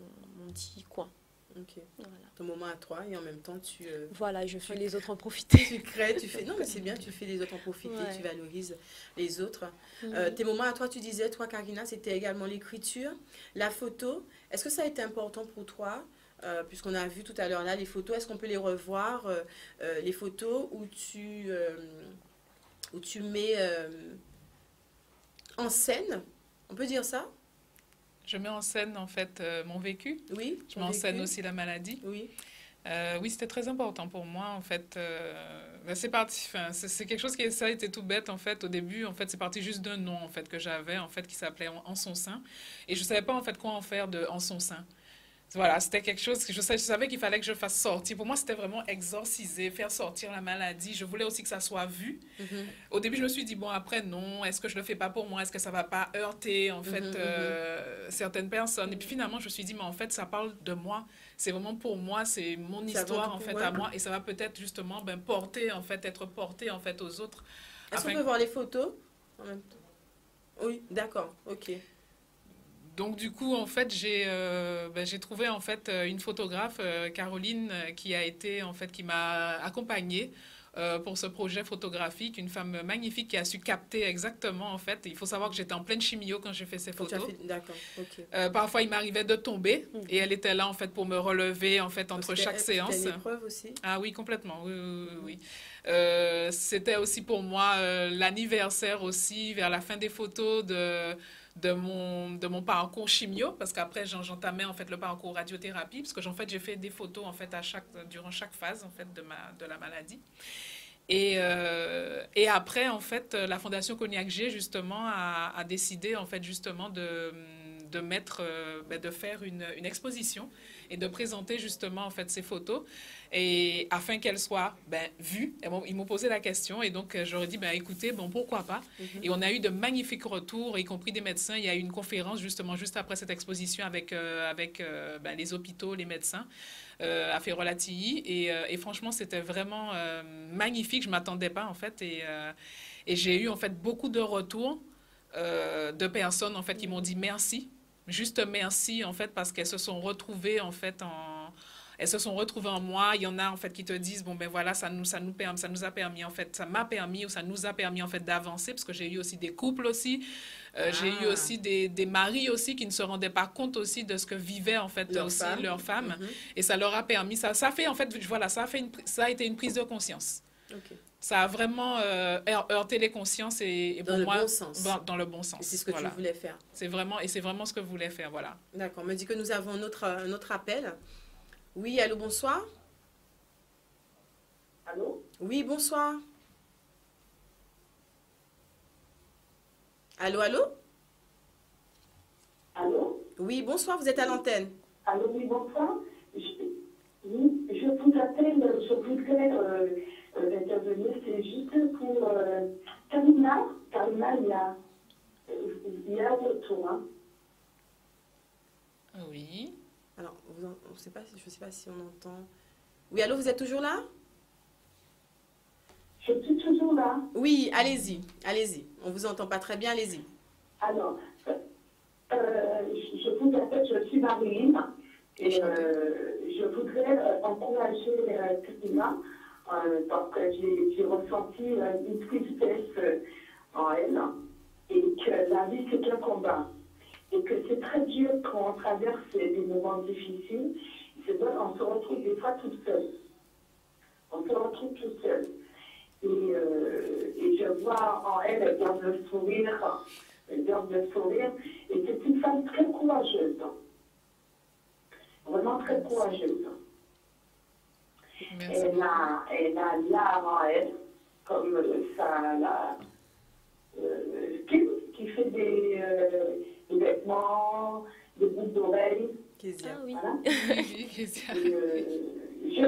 petit coin. Ok. Voilà. Ton moment à toi et en même temps tu... Voilà, je fais les autres en profiter. Tu crées, tu fais... Non, mais c'est bien, tu fais les autres en profiter, Ouais. tu valorises les autres. Tes moments à toi, tu disais, toi, Karina, c'était également l'écriture, la photo. Est-ce que ça a été important pour toi puisqu'on a vu tout à l'heure là les photos, est-ce qu'on peut les revoir, les photos où tu mets en scène, on peut dire ça? Je mets en scène, en fait, mon vécu. Oui. Je mets en scène aussi la maladie. Oui. Oui, c'était très important pour moi, en fait. C'est parti, enfin, c'est quelque chose ça a été tout bête, en fait. Au début, en fait, c'est parti juste d'un nom, en fait, que j'avais, en fait, qui s'appelait En son sein. Et je savais pas, en fait, quoi en faire de En son sein. Voilà, c'était quelque chose que je savais qu'il fallait que je fasse sortir. Pour moi, c'était vraiment exorciser, faire sortir la maladie. Je voulais aussi que ça soit vu. Au début, je me suis dit, bon, après, non, est-ce que je le fais pas pour moi? Est-ce que ça va pas heurter, en fait, certaines personnes? Et puis finalement, je me suis dit, mais en fait, ça parle de moi. C'est vraiment pour moi, c'est mon histoire, en fait, à moi. Et ça va peut-être, justement, porter, en fait, être porté, en fait, aux autres. Est-ce qu'on peut voir les photos en même temps? Oui, d'accord, ok. Donc du coup, en fait, j'ai trouvé en fait une photographe, Caroline, qui m'a accompagnée pour ce projet photographique, une femme magnifique qui a su capter exactement en fait. Il faut savoir que j'étais en pleine chimio quand j'ai fait ces photos. D'accord, ok. Parfois, il m'arrivait de tomber et elle était là en fait pour me relever en fait entre chaque séance. C'était une épreuve aussi. Ah oui, complètement, oui. C'était aussi pour moi l'anniversaire aussi vers la fin des photos de mon parcours chimio, parce qu'après j'entamais en fait le parcours radiothérapie, parce que en fait j'ai fait des photos en fait durant chaque phase en fait de la maladie. Et après en fait la Fondation Cognac G justement a décidé en fait justement de faire une exposition et de présenter justement en fait ces photos et afin qu'elles soient vues. Ils m'ont posé la question et donc j'aurais dit écoutez, pourquoi pas. Et on a eu de magnifiques retours, y compris des médecins. Il y a eu une conférence justement juste après cette exposition avec les hôpitaux, les médecins à Ferrolatilly et franchement c'était vraiment magnifique. Je m'attendais pas en fait et j'ai eu en fait beaucoup de retours de personnes en fait qui m'ont dit merci. Juste merci en fait parce qu'elles se sont retrouvées en fait elles se sont retrouvées en moi. Il y en a en fait qui te disent voilà, ça nous a permis en fait, ça m'a permis ou ça nous a permis en fait d'avancer, parce que j'ai eu aussi des couples aussi, j'ai eu aussi des maris aussi qui ne se rendaient pas compte aussi de ce que vivaient en fait leurs femmes et ça leur a permis, ça fait en fait voilà, ça a été une prise de conscience. Okay. Ça a vraiment heurté les consciences et dans pour le moi, bon sens. Dans le bon sens. C'est ce que tu voulais faire. C'est vraiment ce que je voulais faire, voilà. D'accord. On me dit que nous avons un autre appel. Oui, allô, bonsoir. Allô? Oui, bonsoir. Allô, allô? Allô? Oui, bonsoir, vous êtes à l'antenne. Allô, oui, bonsoir. Je vous appelle, je voudrais intervenir, c'est juste pour Karina. Karina, il y a un retour. Hein. Oui. Alors, je ne sais pas si on entend. Oui, allô, vous êtes toujours là? Je suis toujours là. Oui, allez-y. On ne vous entend pas très bien, allez-y. Alors, je vous appelle, je suis Marine. Et je voudrais encourager Karina parce que j'ai ressenti une tristesse en elle et que la vie c'est un combat et que c'est très dur quand on traverse des moments difficiles. C'est vrai, on se retrouve des fois tout seul. Et je vois en elle, elle garde le sourire. Et c'est une femme très courageuse. Vraiment très courageuse. Merci. Elle a l'art en elle, comme ça, qui fait des vêtements, des boucles d'oreilles. Kézia. Ah oui. Voilà. Oui, Kézia. Je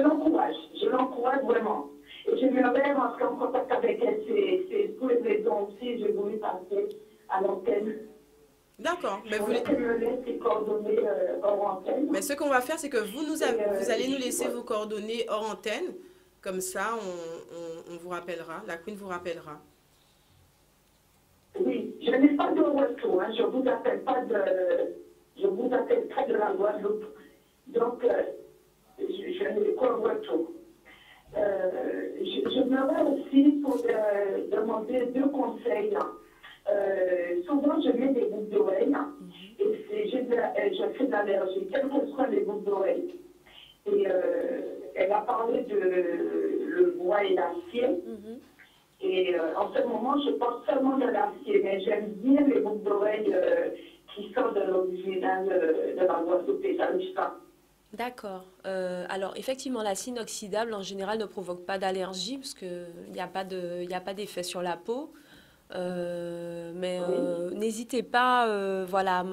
l'encourage vraiment. Et je viendrai rentrer en contact avec elle. C'est pour les raisons aussi, j'ai voulu passer à l'antenne. D'accord. Je Mais, voulais qu'elle me laisse ses coordonnées hors antenne. mais ce qu'on va faire, c'est que vous allez nous laisser vos coordonnées hors antenne. Comme ça, on vous rappellera. La Queen vous rappellera. Oui, je n'ai pas de retour. Hein. Je vous appelle pas de la Guadeloupe. Donc, je n'ai pas de retour. Je m'aurais aussi pour demander 2 conseils. Souvent, je mets des boucles d'oreilles et je fais de l'allergie, quelles que soient les boucles d'oreilles. Et elle a parlé de le bois et l'acier. Et en ce moment, je porte seulement de l'acier, mais j'aime bien les boucles d'oreilles qui sortent de l'original de la Guadeloupe et ça. D'accord. Alors, effectivement, l'acier inoxydable, en général, ne provoque pas d'allergie parce qu'il n'y a pas d'effet sur la peau. Mais n'hésitez pas, voilà,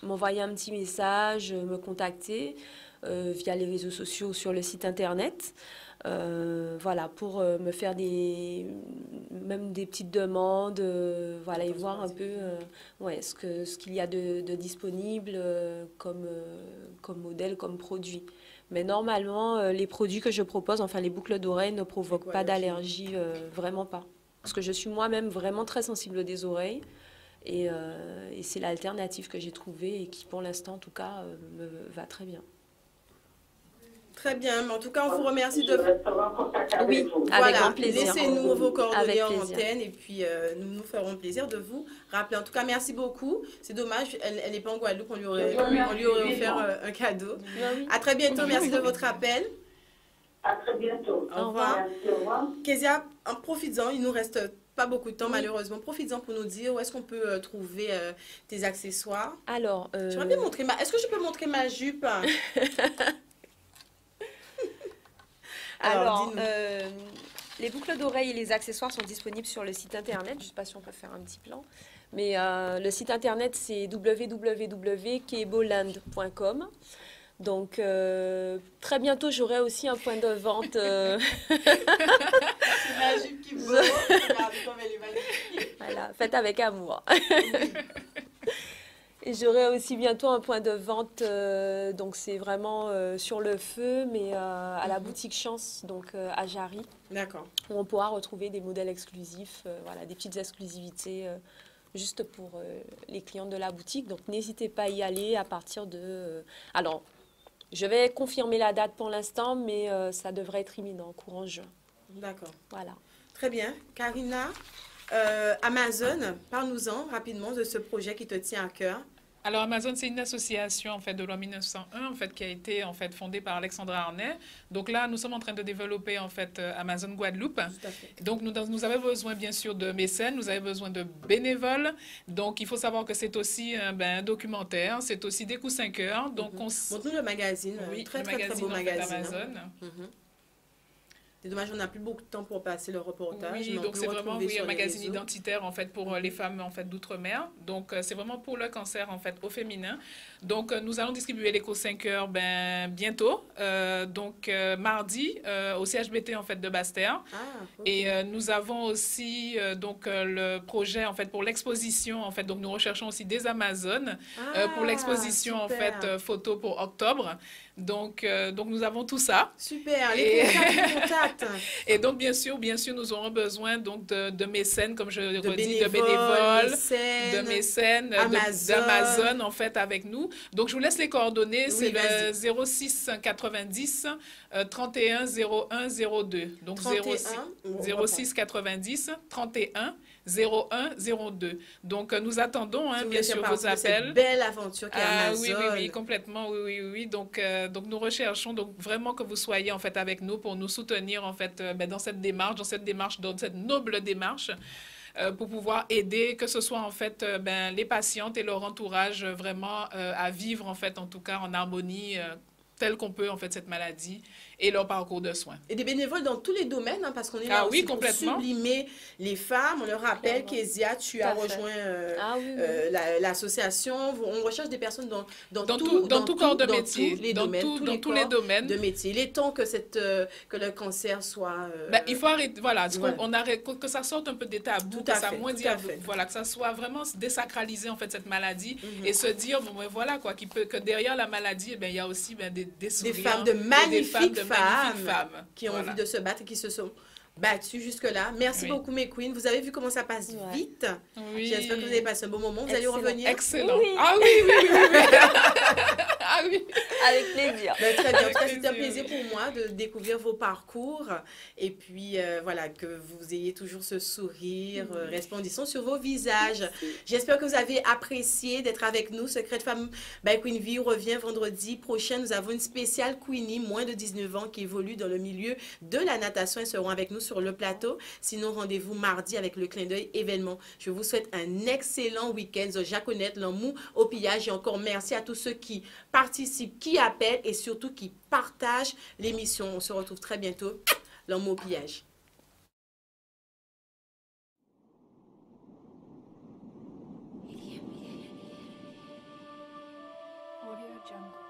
m'envoyer un petit message, me contacter via les réseaux sociaux sur le site internet. Voilà, pour me faire même des petites demandes, voilà, et voir un peu ouais, ce qu'il y a de disponible comme modèle, comme produit. Mais normalement, les produits que je propose, enfin les boucles d'oreilles, ne provoquent pas d'allergie, vraiment pas. Parce que je suis moi-même vraiment très sensible des oreilles. Et c'est l'alternative que j'ai trouvée et qui, pour l'instant, en tout cas, me va très bien. Très bien, mais en tout cas, on vous remercie de... Oui, Voilà, avec grand plaisir. laissez-nous vos coordonnées Avec en plaisir. antenne et puis nous nous ferons plaisir de vous rappeler. En tout cas, merci beaucoup. C'est dommage, elle n'est pas en Guadeloupe, on lui aurait offert un cadeau. Oui. À très bientôt, merci de votre appel. À très bientôt. Au revoir. Merci, au revoir. Kezia, en profitant, il nous reste pas beaucoup de temps malheureusement. Profites-en pour nous dire où est-ce qu'on peut trouver tes accessoires. Alors, J'aimerais bien montrer Est-ce que je peux montrer ma jupe? Alors, dis-nous. les boucles d'oreilles et les accessoires sont disponibles sur le site internet. Je ne sais pas si on peut faire un petit plan. Mais le site internet, c'est www.keboland.com. Donc, très bientôt, j'aurai aussi un point de vente. C'est ma jupe qui vaut. Regardez comme elle est magnifique. Voilà, faites avec amour. Et j'aurai aussi bientôt un point de vente, donc c'est vraiment sur le feu, mais à la boutique Chance, donc à Jarry. D'accord. Où on pourra retrouver des modèles exclusifs, voilà, des petites exclusivités juste pour les clients de la boutique. Donc n'hésitez pas à y aller à partir de... alors, je vais confirmer la date pour l'instant, mais ça devrait être imminent, courant juin. D'accord. Voilà. Très bien. Karina, Amazon, parle-nous-en rapidement de ce projet qui te tient à cœur. Alors Amazon, c'est une association en fait de loi 1901 en fait qui a été en fait fondée par Alexandra Arnay. Donc là, nous sommes en train de développer en fait Amazon Guadeloupe. Tout à fait. Donc nous avons besoin bien sûr de mécènes, nous avons besoin de bénévoles. Donc il faut savoir que c'est aussi un documentaire, c'est aussi des coups 5 heures. Donc montre-nous le magazine, oui, très le très très beau magazine. Amazon. C'est dommage, on n'a plus beaucoup de temps pour passer le reportage. Oui, donc c'est vraiment un magazine identitaire en fait pour les femmes en fait d'outre-mer. Donc c'est vraiment pour le cancer en fait au féminin. Donc nous allons distribuer l'éco 5 heures bientôt. Donc mardi au CHBT en fait de Basse-Terre. Et nous avons aussi donc le projet en fait pour l'exposition en fait. Donc nous recherchons aussi des Amazones pour l'exposition en fait photo pour octobre. Donc nous avons tout ça. Super, les contacts. Et donc, bien sûr, nous aurons besoin donc, de mécènes, comme je le redis, de bénévoles, de mécènes, d'Amazon, en fait, avec nous. Donc, je vous laisse les coordonnées. C'est le 06 90 31 01 02. Donc, 06 90 31 01 02. Donc, nous attendons, bien sûr, vos appels. Cette belle aventure qui est Amazon. Oui, complètement, oui. Donc, nous recherchons donc vraiment que vous soyez, en fait, avec nous pour nous soutenir, en fait, dans cette noble démarche, pour pouvoir aider, que ce soit, en fait, les patientes et leur entourage vraiment à vivre, en fait, en tout cas, en harmonie tel qu'on peut, en fait, cette maladie et leur parcours de soins. Et des bénévoles dans tous les domaines, hein, parce qu'on est là Ah aussi oui, pour complètement. sublimer les femmes. On le rappelle, Clairement. Kezia, tu Tout as à fait. rejoint Ah oui, oui. l'association. On recherche des personnes dans Dans tout corps de dans métier, tous les domaines, dans tous les corps domaines. de métier. Il est temps que, que le cancer soit... Ben, il faut arrêter, voilà, voilà. on arrête, que ça sorte un peu des tabous, Tout à que ça fait, moins tout à fait. voilà, que ça soit vraiment désacraliser, en fait, cette maladie et se dire, bon, ben, voilà, quoi, que derrière la maladie, eh ben, il y a aussi ben, des sourires. Des femmes, de magnifiques femmes qui ont voilà. envie de se battre et qui se sont battues jusque-là. Merci Oui. beaucoup, mes queens. Vous avez vu comment ça passe Ouais. vite. Oui. J'espère que vous avez passé un bon moment. Vous allez Excellent. revenir. Excellent. Oui. Ah oui, oui, oui, oui, oui. Ah oui. Avec plaisir. Ben, très bien. En tout cas, Avec c'était un plaisir, plaisir pour moi de découvrir vos parcours et puis voilà, que vous ayez toujours ce sourire resplendissant sur vos visages. J'espère que vous avez apprécié d'être avec nous. Secret de Femme by Queen V revient vendredi prochain. Nous avons une spéciale Queenie, moins de 19 ans, qui évolue dans le milieu de la natation. Elles seront avec nous sur le plateau. Sinon, rendez-vous mardi avec le clin d'œil événement. Je vous souhaite un excellent week-end. Jaconnette, l'amour au pillage. Et encore merci à tous ceux qui participent, qui appellent et surtout qui partagent l'émission. On se retrouve très bientôt. L'amour au pillage. Audio Jungle.